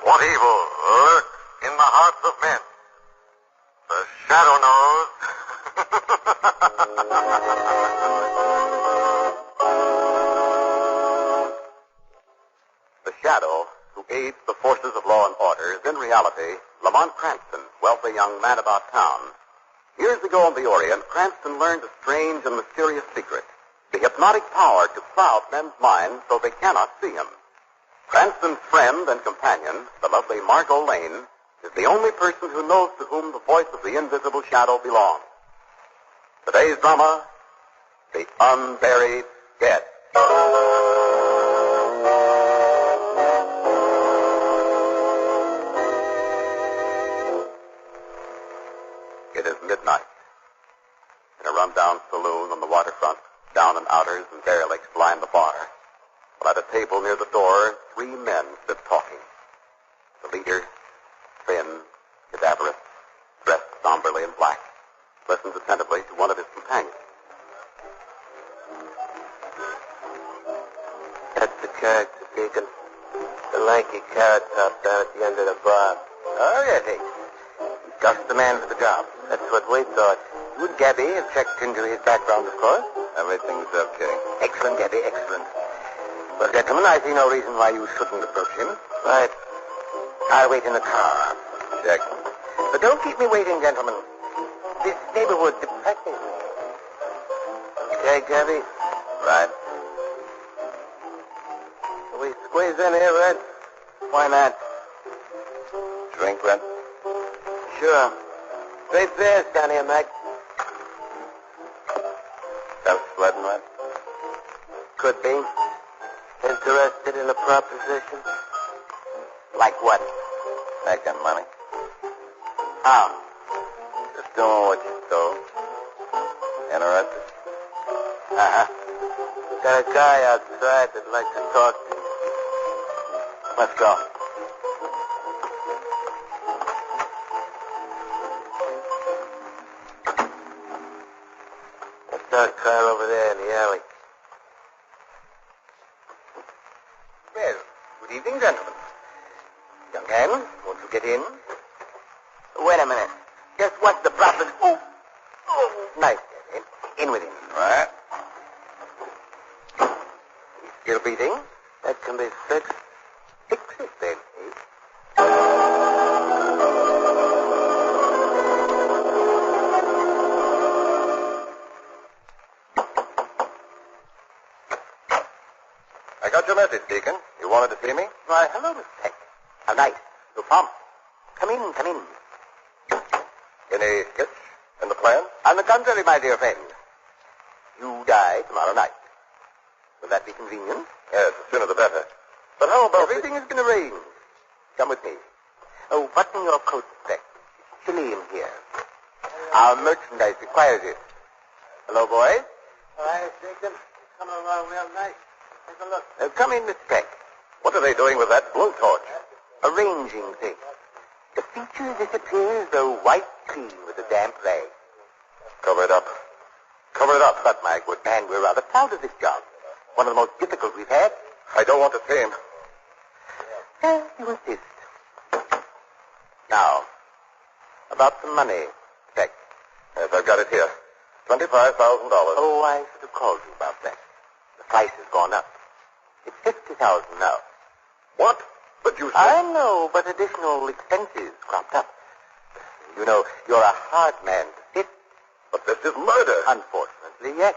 What evil lurks in the hearts of men? The shadow knows. The shadow, who aids the forces of law and order, is in reality Lamont Cranston, wealthy young man about town. Years ago in the Orient, Cranston learned a strange and mysterious secret, the hypnotic power to cloud men's minds so they cannot see him. Cranston's friend and companion, the lovely Margo Lane, is the only person who knows to whom the voice of the invisible shadow belongs. Today's drama, The Unburied Dead. It is midnight. In a rundown saloon on the waterfront, down and outers and derelicts line the bar. While at a table near the door, 3 men sit talking. The leader, thin, cadaverous, dressed somberly in black, listens attentively to one of his companions. That's the character, Deacon. The lanky carrot top down at the end of the bar. Oh, yes, he's just the man for the job. That's what we thought. You and Gabby have checked into his background, of course? Everything's okay. Excellent, Gabby, excellent. Well, gentlemen, I see no reason why you shouldn't approach him. Right. I'll wait in the car. Check. But don't keep me waiting, gentlemen. This neighborhood depresses me. Okay, Gabby? Right. Can we squeeze in here, Red? Why not? Drink, Red? Sure. Great beers down here, Mac. Self-sweating, Red? Could be. Interested in a proposition? Like what? Making money. How? Just doing what you told. Interested? Uh-huh. Got a guy outside that'd like to talk to you. Let's go. That's our car over there in the alley. Well, good evening, gentlemen. Young man, won't you get in? Wait a minute. Just what's the problem? Oh, nice. In with him. Right. He's still breathing? That can be fixed. Fix it, then, eh? I got your message, Deacon. You wanted to see me? Why, hello, Miss Peck. How nice. So prompt. Come in, come in. Any hitch in the plan? On the contrary, my dear friend. You die tomorrow night. Will that be convenient? Yes, the sooner the better. But how about... Everything has been arranged. Come with me. Oh, button your coat, Peck. It's chilly in here. Our merchandise requires it. Hello, boys. Hi, Deacon. It's coming along real nice. Take a look. Come in, Miss Peck. What are they doing with that blowtorch? Arranging things. The feature disappears, though white clean with a damp rag. Cover it up. Cover it up. But, my good man, we're rather proud of this job. One of the most difficult we've had. I don't want to see him. You insist. Now, about the money, Peck. Yes, I've got it here. $25,000. Oh, I should have called you about that. The price has gone up. It's $50,000 now. What? But you said... I know, but additional expenses cropped up. You know, you're a hard man to fit. But this is murder. Unfortunately, yes.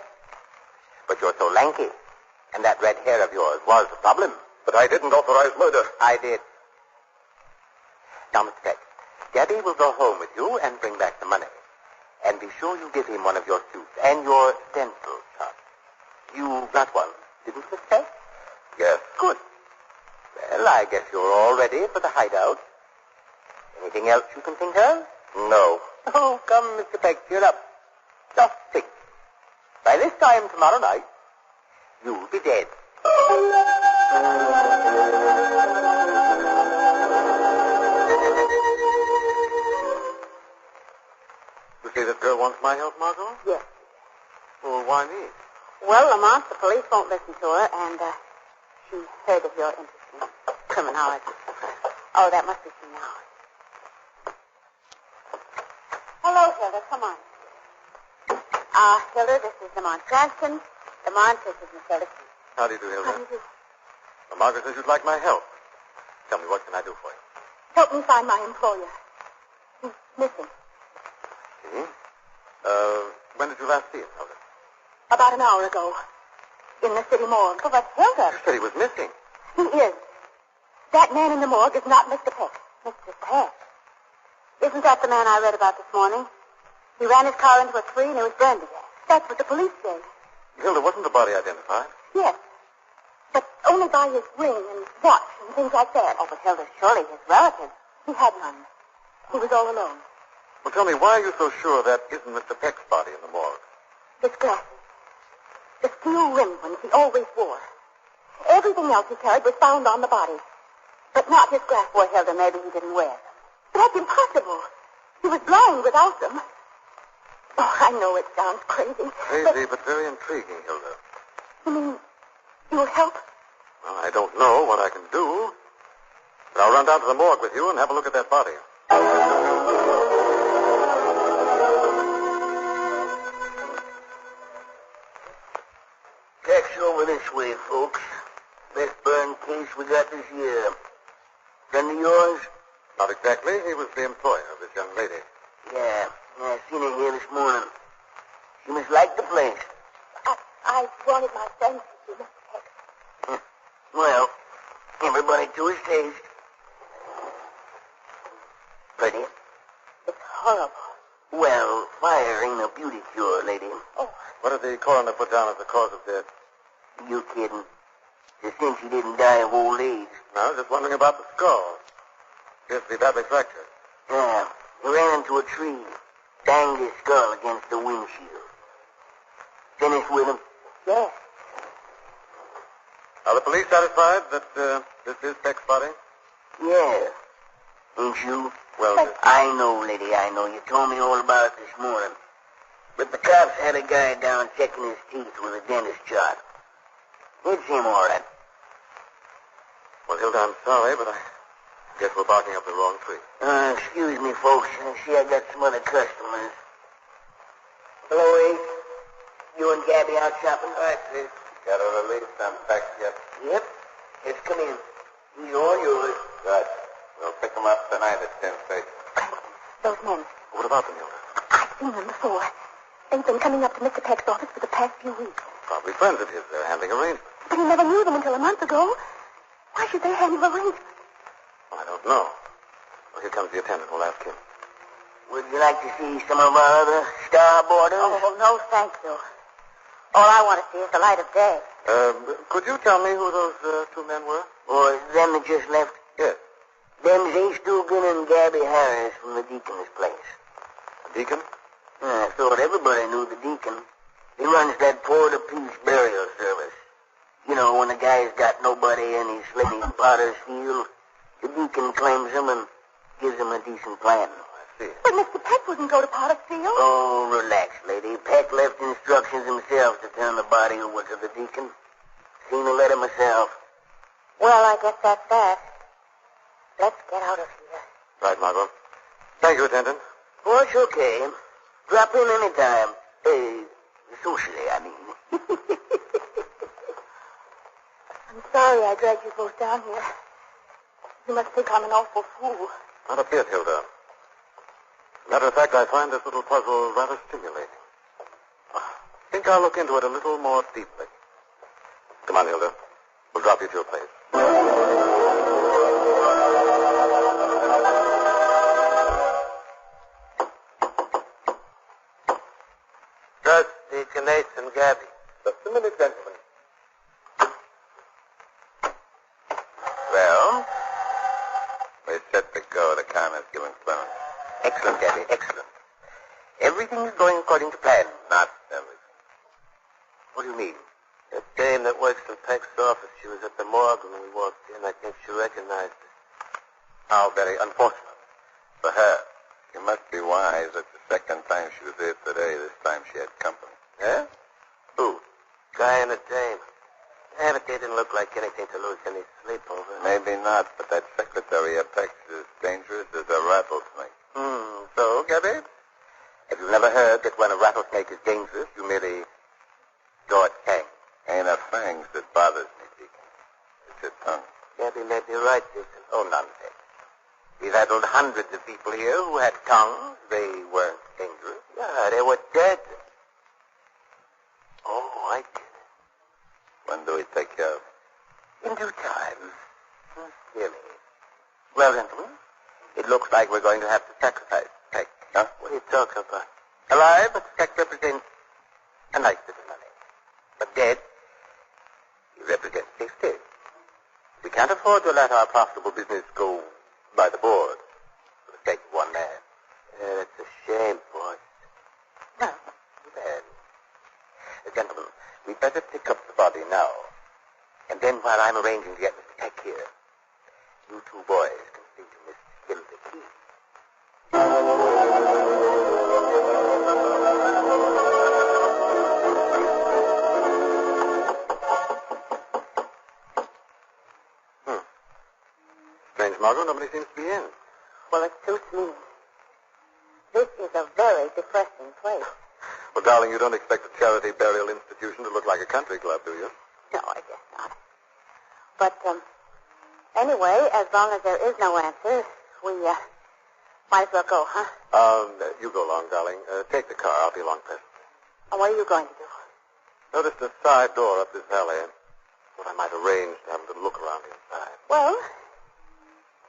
But you're so lanky, and that red hair of yours was a problem. But I didn't authorize murder. I did. Now, Mr. Peck, Gabby will go home with you and bring back the money. And be sure you give him one of your suits and your stencil shot. You got one, didn't you, Mr. Peck? Yes. Good. Well, I guess you're all ready for the hideout. Anything else you can think of? No. Oh, come, Mr. Peck, cheer up. Just think. By this time tomorrow night, you'll be dead. You say this girl wants my help, Margo? Yes. Well, why me? Well, Lamont, the police won't listen to her, and she's heard of your interest in criminology. Oh, that must be she now. Hello, Hilda. Come on. Hilda, this is Lamont Cranston. Lamont, this is Miss Hilda. How do you do, Hilda? How do you do? Well, Margaret says you'd like my help. Tell me, what can I do for you? Help me find my employer. He's missing. See? When did you last see him, Hilda? About an hour ago. In the city morgue. Oh, but Hilda. You said he was missing. He is. That man in the morgue is not Mr. Peck. Mr. Peck? Isn't that the man I read about this morning? He ran his car into a tree and it was burned to death. That's what the police say. Hilda, wasn't the body identified? Yes. But only by his ring and watch and things like that. Oh, but Hilda, surely his relatives. He had none. He was all alone. Well, tell me, why are you so sure that isn't Mr. Peck's body in the morgue? His glasses. The steel-rimmed ones he always wore. Everything else he carried was found on the body. But not his glasses. Poor Hilda, maybe he didn't wear them. But that's impossible. He was blind without them. Oh, I know it sounds crazy. Crazy, but very intriguing, Hilda. You mean you'll help? Well, I don't know what I can do. But I'll run down to the morgue with you and have a look at that body. Taxi over this way, folks. Best burn case we got this year. Friend of yours? Not exactly. He was the employer of this young lady. Yeah, I seen her here this morning. She must like the place. I wanted my friend to see Mr. Peck. Well, everybody to his taste. Pretty? It's horrible. Well, fire ain't a beauty cure, lady. Oh. What did the coroner put down as the cause of death? You kidding? Just think she didn't die of old age. No, I was just wondering about the skull. Appears to be badly fractured. Yeah, he ran into a tree, banged his skull against the windshield. Finished with him? Yes. Are the police satisfied that this is Peck's body? Yeah. Ain't you? Well, I know, lady, I know. You told me all about it this morning. But the cops had a guy down checking his teeth with a dentist chart. It's him, all right. Well, Hilda, I'm sorry, but I guess we're barking up the wrong tree. Excuse me, folks. I see I got some other customers. Hello, Ace. You and Gabby out shopping? All right, please. Got a release. I'm packed yet. Yep. Let's come in. He's all yours. Good. We'll pick them up tonight at 10:30. Those men. What about them, Hilda? I've seen them before. They've been coming up to Mr. Peck's office for the past few weeks. Probably friends of his. They're handling arrangements. But he never knew them until a month ago. Why should they handle arrangements? I don't know. Well, here comes the attendant. We'll ask him. Would you like to see some of our other star boarders? Oh, no, thank you. All I want to see is the light of day. Could you tell me who those two men were? Or them that just left? Yes. Them's Ace Dugan and Gabby Harris from the Deacon's place. The deacon? I thought everybody knew the Deacon. He runs that Port-a-Peace burial service. You know, when a guy's got nobody and he's living in Potter's Field, the Deacon claims him and gives him a decent plan. I see. But Mr. Peck wouldn't go to Pottersfield. Oh, relax, lady. Peck left instructions himself to turn the body over to the Deacon. Seen the letter myself. Well, I guess that's that. Let's get out of here. Right, Margo. Thank you, attendant. Oh, it's okay. Drop in any time. Socially, I mean. I'm sorry I dragged you both down here. You must think I'm an awful fool. Not a bit, Hilda. Matter of fact, I find this little puzzle rather stimulating. I think I'll look into it a little more deeply. Come on, Hilda. We'll drop you to your place. Just Deacon Ace and Gabby. Just a minute, gentlemen. Well? We're set to go. The coroner's given clearance. Excellent, Gabby, excellent. Everything is going according to plan. Not everything. What do you mean? The dame that works in Peck's office, she was at the morgue when we walked in. I think she recognized us. How very unfortunate. For her. You must be wise. That's the second time she was here today. This time she had company. Yeah? Who? Guy and a dame. Yeah, but they didn't look like anything to lose any sleep over. Maybe not, but that secretary secretary of Peck's is dangerous as a rattlesnake. So, Gabby? Have you never heard that when a rattlesnake is dangerous, you merely draw its fangs? Ain't a fangs that bothers me, Deacon. It's a tongue. Gabby may be right, Gibson. Oh, nonsense. We've handled hundreds of people here who had tongues. They weren't dangerous. Yeah, they were dead. Oh, I get it. When do we take care of it? In due time. Really? Well, gentlemen, it looks like we're going to have to sacrifice Peck. Huh? What are you talking about? Alive, but Peck represents a nice bit of money. But dead, he represents safety. We can't afford to let our profitable business go by the board for the sake of one man. Yeah, that's a shame, boss. No, too bad. Gentlemen, we'd better pick up the body now. And then while I'm arranging to get Mr. Peck here, you two boys can see to Miss Hilda Key. Strange, Margo. Nobody seems to be in. Well, it's too soon. This is a very depressing place. Well, darling, you don't expect a charity burial institution to look like a country club, do you? No, I guess not. But, anyway, as long as there is no answer, we, might as well go, huh? You go along, darling. Take the car. I'll be along presently. And what are you going to do? Noticed a side door up this alley. What I might arrange to have a little look around the inside. Well,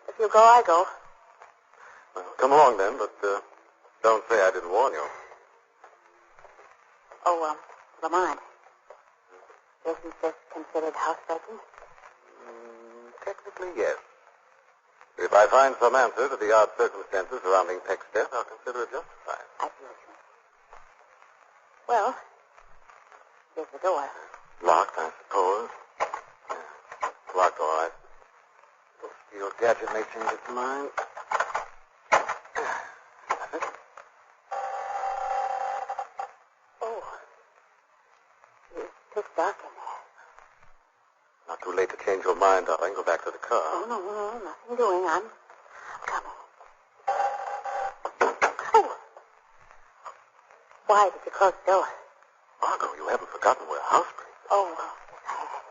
if you go, I go. Well, come along then, but don't say I didn't warn you. Oh, Lamont. Isn't this considered housebreaking? Technically, yes. If I find some answer to the odd circumstances surrounding Peck's death, I'll consider it justified. I feel you. Well, here's the door. Locked, I suppose. Yeah. Locked, all right. This steel gadget may change its mind. Oh. It's pitch dark in there. Not too late to change your mind, darling. Go back to the car. Oh, no, nothing doing. I'm coming. Oh. Why did you close the door? Margo, you haven't forgotten we're housebreakers. Oh, yes, I have.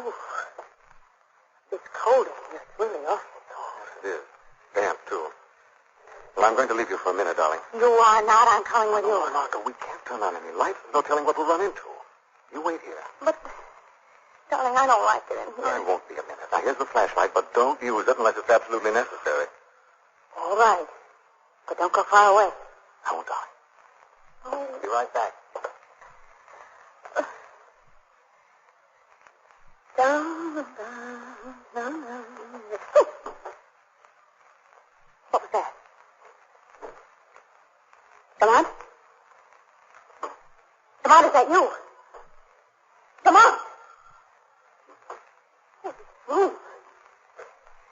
Ooh. It's cold in here. It's really awfully cold. Yes, it is. Damp, too. Well, I'm going to leave you for a minute, darling. You are not. I'm coming with you. No, Margo, we can't turn on any lights. There's no telling what we'll run into. You wait here. But, darling, I don't like it in here. I won't be a minute. Now, here's the flashlight, but don't use it unless it's absolutely necessary. All right. But don't go far away. I won't, darling. Oh. Be right back. What was that? Lamont? Lamont, is that you? Lamont! Oh, this room.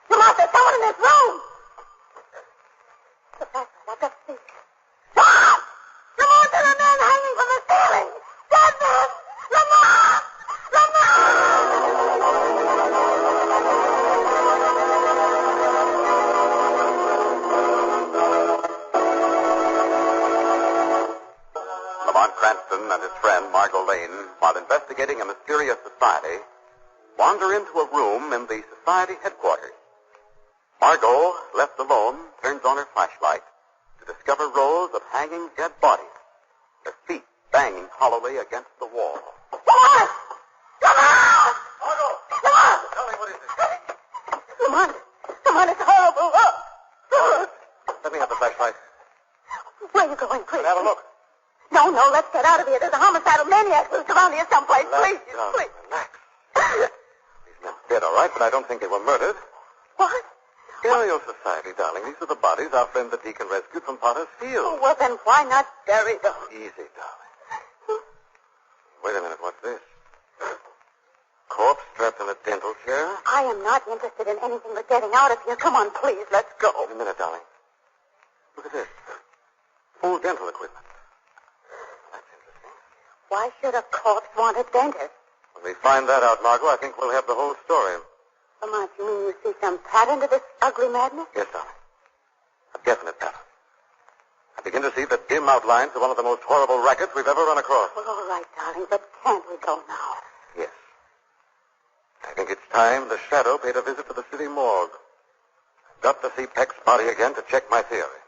Lamont, there's someone in this room! The flashlight, I've got to see. Lamont! Lamont, there's a man hanging from the ceiling! Dead man! Lamont! Lamont Cranston and his friend Margo Lane, while investigating a mysterious society, wander into a room in the society headquarters. Margo, left alone, turns on her flashlight to discover rows of hanging dead bodies, their feet banging hollowly against the wall. Lamont! Lamont! Margo! Lamont! Tell me, what is it? Lamont! Lamont, it's horrible. Look! Let me have the flashlight. Where are you going, please? Have a look. No, let's get out of here. There's a homicidal maniac loose around here someplace. Please, please. Relax. These men are dead, all right, but I don't think they were murdered. What? Burial society, darling. These are the bodies our friend the deacon rescued from Potter's Field. Oh, well, then why not bury them? Easy, darling. Wait a minute, what's this? Corpse strapped in a dental chair? I am not interested in anything but getting out of here. Come on, please, let's go. Wait a minute, darling. Look at this. Full dental equipment. That's interesting. Why should a corpse want a dentist? When we find that out, Margo, I think we'll have the whole story. Lamont, you mean you see some pattern to this ugly madness? Yes, darling. A definite pattern. I begin to see the dim outlines of one of the most horrible rackets we've ever run across. Well, all right, darling, but can't we go now? Yes. I think it's time the Shadow paid a visit to the city morgue. I've got to see Peck's body again to check my theory.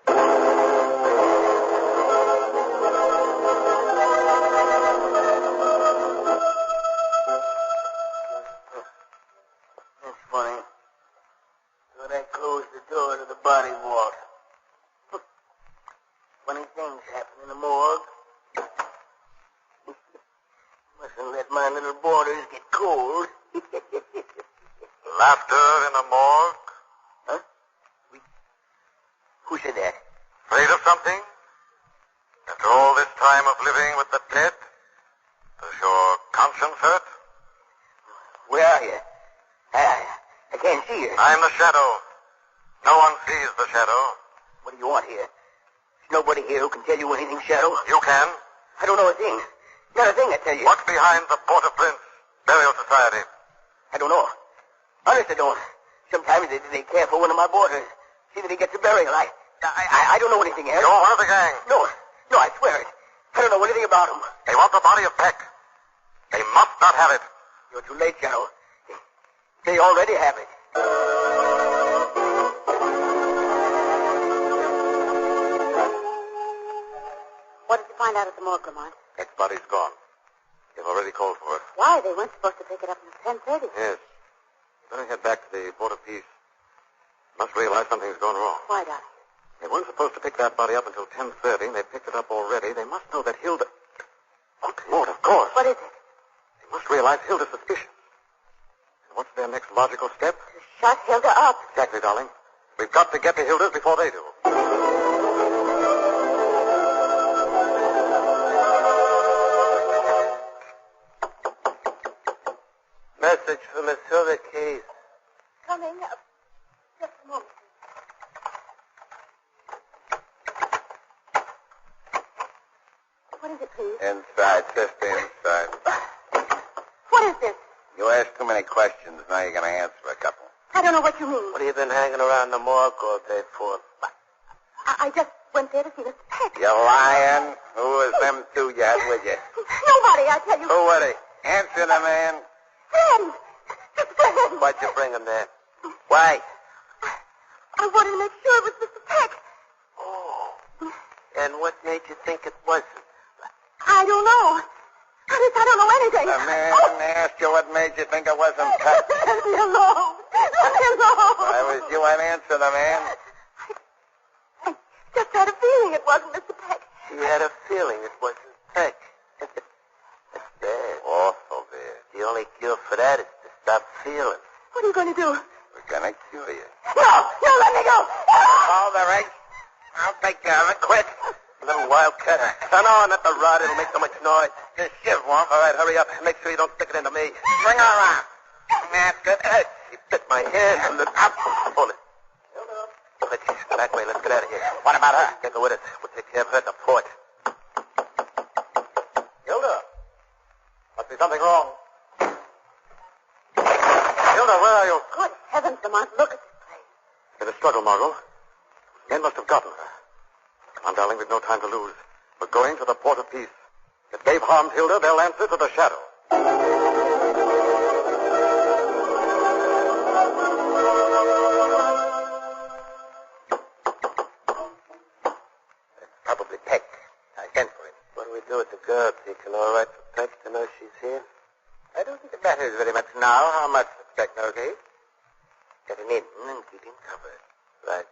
That's funny. Thought I closed the door to the body vault. Funny things happen in the morgue. Mustn't let my little boarders get cold. Laughter in the morgue? Huh? Who said that? Afraid of something? After all this time of living with the dead? Does your conscience hurt? Where are you? I can't see you. I'm the Shadow. No one sees the Shadow. What do you want here? There's nobody here who can tell you anything, Shadow. You can. I don't know a thing. Not a thing, I tell you. What's behind the Port-au-Prince Burial Society? I don't know. Honest, I don't. Sometimes they care for one of my boarders. See that he gets a burial. I don't know anything else. You're one of the gang. No, I swear it. I don't know anything about him. They want the body of Peck. They must not have it. You're too late, Shadow. They already have it. What did you find out at the morgue, Lamont? Peck's body's gone. They've already called for it. Why? They weren't supposed to pick it up until 10:30. Yes. Better head back to the Port of Peace. Must realize something's gone wrong. Why, darling? They weren't supposed to pick that body up until 10:30, and they picked it up already. They must know that Hilda... Good Lord, of course. What is it? They must realize Hilda's suspicious. And what's their next logical step? To shut Hilda up. Exactly, darling. We've got to get to Hilda's before they do. Message for Miss Hilda Case. Coming. Just a moment. What is it, please? Inside, sister, inside. What is this? You asked too many questions. Now you're going to answer a couple. I don't know what you mean. What have you been hanging around the morgue all day for? I just went there to see Mr. Peck. You're lying. Who was them two you had with you? Nobody, I tell you. Who were they? Answer the man. Friends. Just friends. Why'd you bring him there? Why? I wanted to make sure it was Mr. Peck. Oh. And what made you think it wasn't? I don't know. Honest, I don't know anything. The man asked you what made you think it wasn't Peck. Let me alone. Let me alone. I was you and answer the man. I just had a feeling it wasn't Mr. Peck. She had a feeling it wasn't Peck. That's bad. Awful bad. The only cure for that is to stop feeling. What are you going to do? We're going to cure you. No, let me go. All the right. I'll take care of it quick. Little wildcat. Turn on at the rod. It'll make so much noise. This shiv won't. All right, hurry up. Make sure you don't stick it into me. Bring her around. That's good. She bit my hand from the top. Hold it. Quick, that way. Let's get out of here. What about her? Take her with us. We'll take care of her at the port. Hilda. Must be something wrong. Hilda, where are you? Good heavens, Lamont, look at this place. There's a struggle, Margo. Men must have gotten her. Come on, darling, we've no time to lose. We're going to the Port of Peace. If they've harmed Hilda, they'll answer to the Shadow. It's probably Peck. I sent for him. What do we do with the girl, Deacon? All right for Peck to know she's here? I don't think it matters very much now how much the Peck knows, eh? Get him in and keep him covered. Right.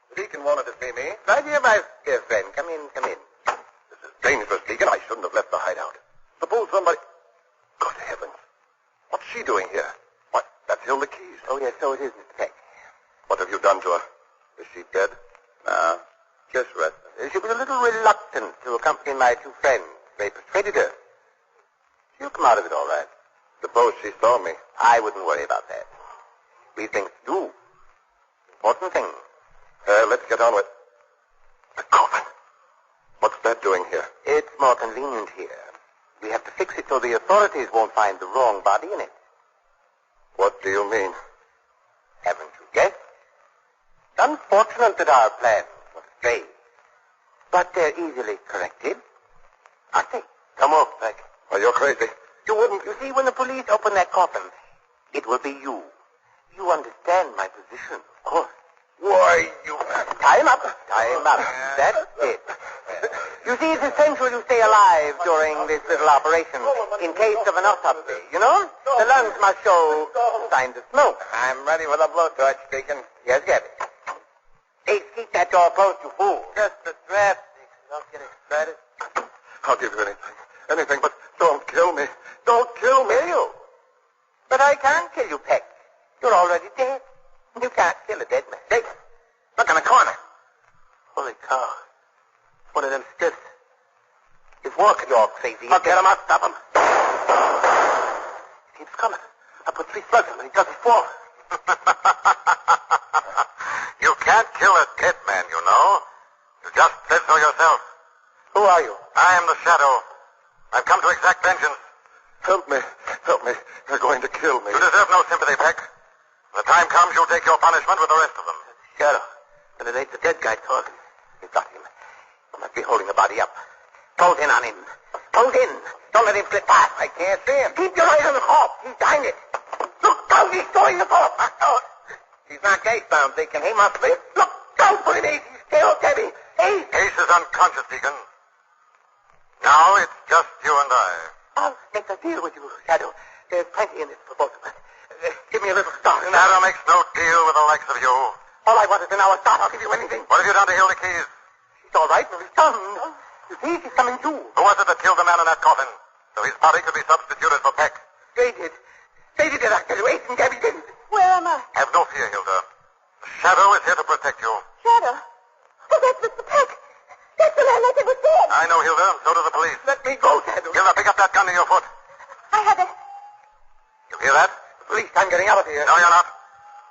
The Deacon wanted to see me. Right here, my dear friend. Come in, come in. This is dangerous, Deacon. I shouldn't have left the hideout. Suppose somebody... Good heavens. What's she doing here? What? That's Hilda Keys. Oh, yes, so it is, Mr. Peck. What have you done to her? Is she dead? No, just restless. She was a little reluctant to accompany my two friends. They persuaded her. She'll come out of it all right. Suppose she saw me. I wouldn't worry about that. We things to do. Important thing. Let's get on with... The coffin. What's that doing here? It's more convenient here. We have to fix it so the authorities won't find the wrong body in it. What do you mean? Haven't you guessed? It's unfortunate that our plans were strayed. But they're easily corrected, aren't they? Come off, Beck. Oh, you're crazy. You wouldn't. You see, when the police open that coffin, it will be you. You understand my position, of course. Why, you... Time up. Time up. That's it. You see, it's essential you stay alive during this little operation in case of an autopsy, you know? The lungs must show signs of smoke. I'm ready for the blowtorch, Deacon. Yes, get it. Hey, keep that door closed, you fool. Just a draft, Deacon. Don't get excited. I'll give you anything. Anything, but don't kill me. Don't kill me. Kill you? But I can't kill you, Peck. You're already dead. You can't kill a dead man. Hey, look in the corner. Holy cow. One of them stiffs. He's walking, you're crazy. I'll get him. I'll stop him. He keeps coming. I put 3 slugs in him and he doesn't fall. You can't kill a dead man, you know. You just said so yourself. Who are you? I am the Shadow. I've come to exact vengeance. Help me. Help me. They're going to kill me. You deserve no sympathy, Peck. When the time comes, you'll take your punishment with the rest of them. Shadow. And it ain't the dead guy talking. You got him. You must be holding the body up. Close in on him. Close in. Don't let him slip past. I can't see him. Keep your eyes on the corpse. He's behind it. Look down. He's throwing the corpse. He's not case-bound, Deacon. He must be. Look down for him, Ace. He's still Debbie. Ace. Ace is unconscious, Deacon. Now it's just you and I. I'll make a deal with you, Shadow. There's plenty in this for both of us. Give me a little start. Shadow makes no deal with the likes of you. All I want is an hour's start. I'll give you anything. What have you done to Hilda Keys? She's all right, but he's done. You see, she's coming too. Who was it that killed the man in that coffin? So his body could be substituted for Peck. They did. They did it, I tell you. Ace and Debbie didn't. Where am I? Have no fear, Hilda. The Shadow is here to protect you. Shadow. Oh, that's Mr. Peck. That's the man that was dead. I know, Hilda, and so do the police. Let me go, Shadow. Hilda, pick up that gun to your foot. I have it. You hear that? Police, I'm getting out of here. No, you're not.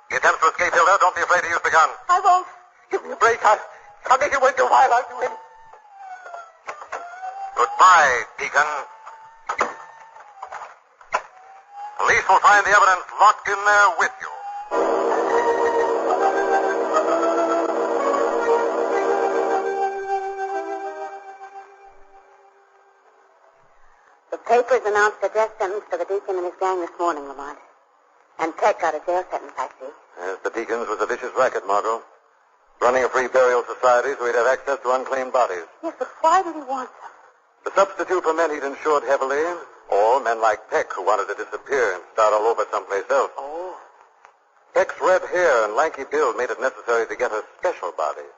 He attempts to escape, Hilda. Don't be afraid to use the gun. I won't. Give me a break. I'll make it worth your while. I'll do it. Goodbye, Deacon. Police will find the evidence locked in there with you. The papers announced a death sentence for the deacon and his gang this morning, Lamont. And Peck got a jail sentence, I see. Yes, the Deacon's was a vicious racket, Margo. Running a free burial society so he'd have access to unclaimed bodies. Yes, but why did he want them? To substitute for men he'd insured heavily, or men like Peck who wanted to disappear and start all over someplace else. Oh. Peck's red hair and lanky build made it necessary to get a special body.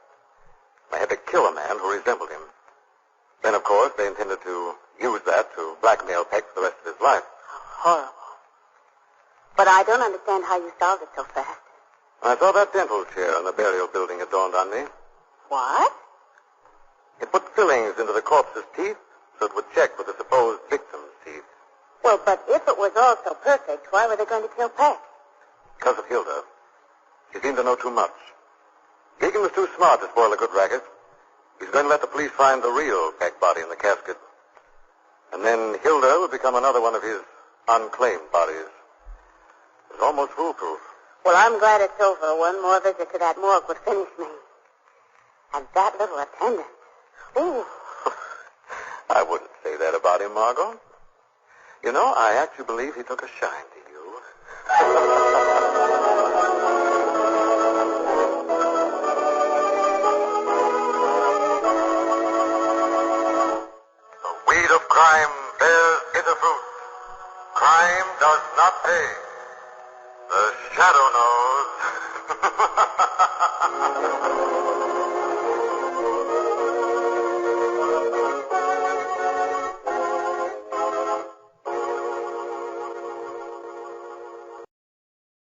They had to kill a man who resembled him. Then, of course, they intended to use that to blackmail Peck for the rest of his life. Horrible. But I don't understand how you solved it so fast. I saw that dental chair in the burial building. It dawned on me. What? It put fillings into the corpse's teeth so it would check for the supposed victim's teeth. Well, but if it was all so perfect, why were they going to kill Peck? Because of Hilda. She seemed to know too much. Deacon was too smart to spoil a good racket. He's going to let the police find the real Peck body in the casket. And then Hilda would become another one of his unclaimed bodies. It was almost foolproof. Well, I'm glad it's over. One more visit to that morgue would finish me. And that little attendant. Ooh. I wouldn't say that about him, Margo. You know, I actually believe he took a shine to you. The weed of crime bears bitter fruit. Crime does not pay. The Shadow knows.